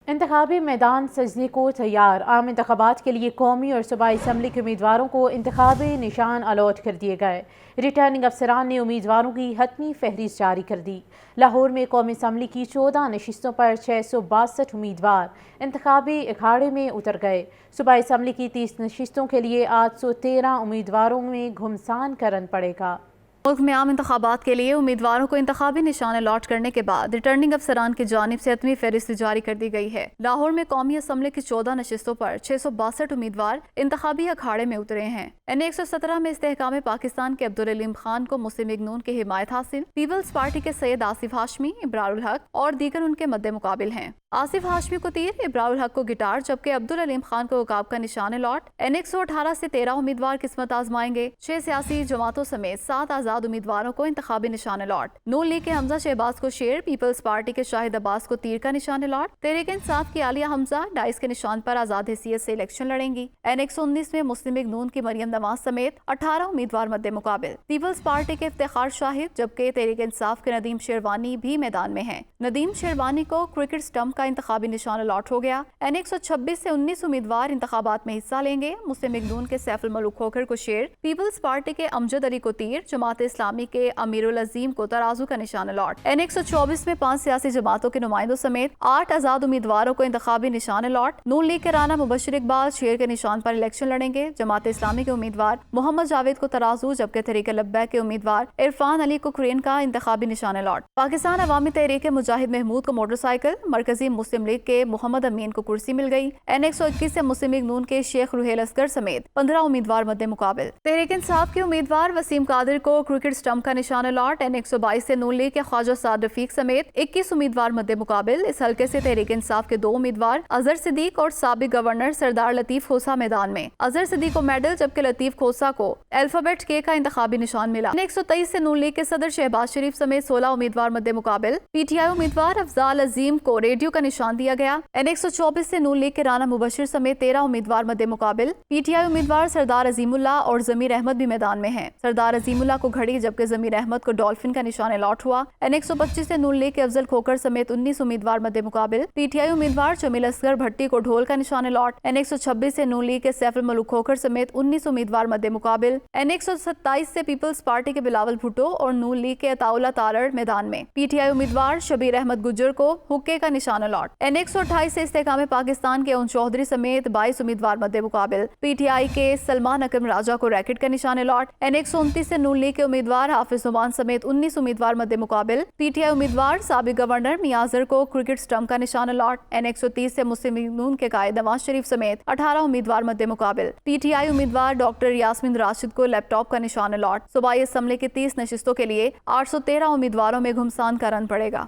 انتخابی میدان سجنے کو تیار، عام انتخابات کے لیے قومی اور صوبائی اسمبلی کے امیدواروں کو انتخابی نشان الاٹ کر دیے گئے۔ ریٹرننگ افسران نے امیدواروں کی حتمی فہرست جاری کر دی۔ لاہور میں قومی اسمبلی کی 14 نشستوں پر 662 امیدوار انتخابی اکھاڑے میں اتر گئے۔ صوبائی اسمبلی کی 30 نشستوں کے لیے 813 امیدواروں میں گھمسان کرن پڑے گا۔ ملک میں عام انتخابات کے لیے امیدواروں کو انتخابی نشان الاٹ کرنے کے بعد ریٹرننگ افسران کی جانب سے حتمی فہرست جاری کر دی گئی ہے۔ لاہور میں قومی اسمبلی کی 14 نشستوں پر 662 امیدوار انتخابی اکھاڑے میں اترے ہیں۔ N117 میں استحکام پاکستان کے عبدالعلیم خان کو مسلم لیگ نون کی حمایت حاصل، پیپلز پارٹی کے سید آصف ہاشمی، ابرار الحق اور دیگر ان کے مد مقابل ہیں۔ آصف ہاشمی کو تیر، ابرار الحق کو گٹار، جبکہ عبدالعلیم خان کو عقاب کا نشان الاٹ۔ N118 سے 13 امیدوار قسمت آزمائیں گے۔ 6 سیاسی جماعتوں سمیت 7 آزاد امیدواروں کو انتخابی نشان الاٹ۔ نون لیگ کے حمزہ شہباز کو شیر، پیپلز پارٹی کے شاہد عباس کو تیر کا نشان الاٹ۔ تحریک انصاف کی عالیہ حمزہ ڈائس کے نشان پر آزاد حیثیت سے الیکشن لڑیں گی۔ N119 میں مسلم لیگ نون کی مریم نواز سمیت 18 امیدوار مد مقابل۔ پیپلز پارٹی کے افتخار شاہد، جبکہ تحریک انصاف کے ندیم شیروانی بھی میدان میں ہیں۔ ندیم شیروانی کو کرکٹ سٹمپ کا انتخابی نشان الاٹ ہو گیا۔ N126 سے 19 امیدوار انتخابات میں حصہ لیں گے۔ مسلم لیگ نون کے سیف الملوک کھوکھر کو شیر، پیپلز پارٹی کے امجد علی کو تیر، جماعت اسلامی کے امیر العظیم کو ترازو کا نشان الاٹ۔ N124 میں 5 سیاسی جماعتوں کے نمائندوں سمیت 8 آزاد امیدواروں کو انتخابی نشان الاٹ۔ نون لیگ کے رانا مبشر اقبال شیر کے نشان پر الیکشن لڑیں گے۔ جماعت اسلامی کے امیدوار محمد جاوید کو ترازو، جبکہ تحریک لبیک کے امیدوار عرفان علی کو کرین کا انتخابی نشان الاٹ۔ پاکستان عوامی تحریک کے مجاہد محمود کو موٹر سائیکل، مرکزی مسلم لیگ کے محمد امین کو کرسی مل گئی۔ N121 سے مسلم لیگ نون کے شیخ روحیل اصغر سمیت 15 امیدوار مد مقابل۔ تحریک انصاف کے امیدوار وسیم قادر کو کرکٹ سٹمپ کا نشان الاٹ۔ N122 سے نون لیگ کے خواجہ سعد رفیق سمیت 21 امیدوار مد مقابل۔ اس حلقے سے تحریک انصاف کے 2 امیدوار اظہر صدیق اور سابق گورنر سردار لطیف کھوسہ میدان میں۔ اظہر صدیق کو میڈل، جبکہ لطیف کھوسہ کو الفابیٹ کے کا انتخابی نشان ملا۔ N123 سے نون لیگ کے صدر شہباز شریف سمیت 16 امیدوار مد مقابل۔ PTI امیدوار افضال عظیم کو ریڈیو کا نشان دیا گیا۔ N124 سے نون لیگ کے رانا مبشر سمیت 13 امیدوار مد مقابل۔ PTI امیدوار سردار عظیم اللہ اور ضمیر احمد بھی میدان میں ہیں۔ سردار عظیم اللہ کو گھڑی، جبکہ ضمیر احمد کو ڈولفن کا نشان الاٹ ہوا۔ N125 سے نون لیگ کے افضل کھوکھر سمیت 19 امیدوار مد مقابل۔ PTI امیدوار جمیل اصغر بھٹی کو ڈھول کا نشان الاٹ۔ N126 سے نون لیگ کے سیف الملوک کھوکھر سمیت 19 امیدوار مد مقابل۔ N127 سے پیپلز پارٹی کے بلاول بھٹو اور نون لیگ کے عطا اللہ تارڑ میدان میں۔ PTI امیدوار شبیر احمد گجر کو حقے کا نشان الاٹ۔ N128 سے استحکام پاکستان کے اون چودھری سمیت 22 امیدوار مد مقابل۔ PTI کے سلمان اکرم راجہ کو ریکٹ کا نشان الاٹ۔ N129 سے نون لیگ کے امیدوار حافظ نعمان سمیت 19 امیدوار مد مقابل۔ PTI امیدوار سابق گورنر میاں اظہر کو کرکٹ سٹمپ کا نشان الاٹ۔ N130 سے مسلم لیگ نون کے قائد نواز شریف سمیت 18 امیدوار مد مقابل۔ PTI امیدوار ڈاکٹر یاسمین راشد کو لیپ ٹاپ کا نشان الاٹ۔ صوبائی اسمبلی کی 30 نشستوں کے لیے 813 امیدواروں میں گھمسان کا رن پڑے گا۔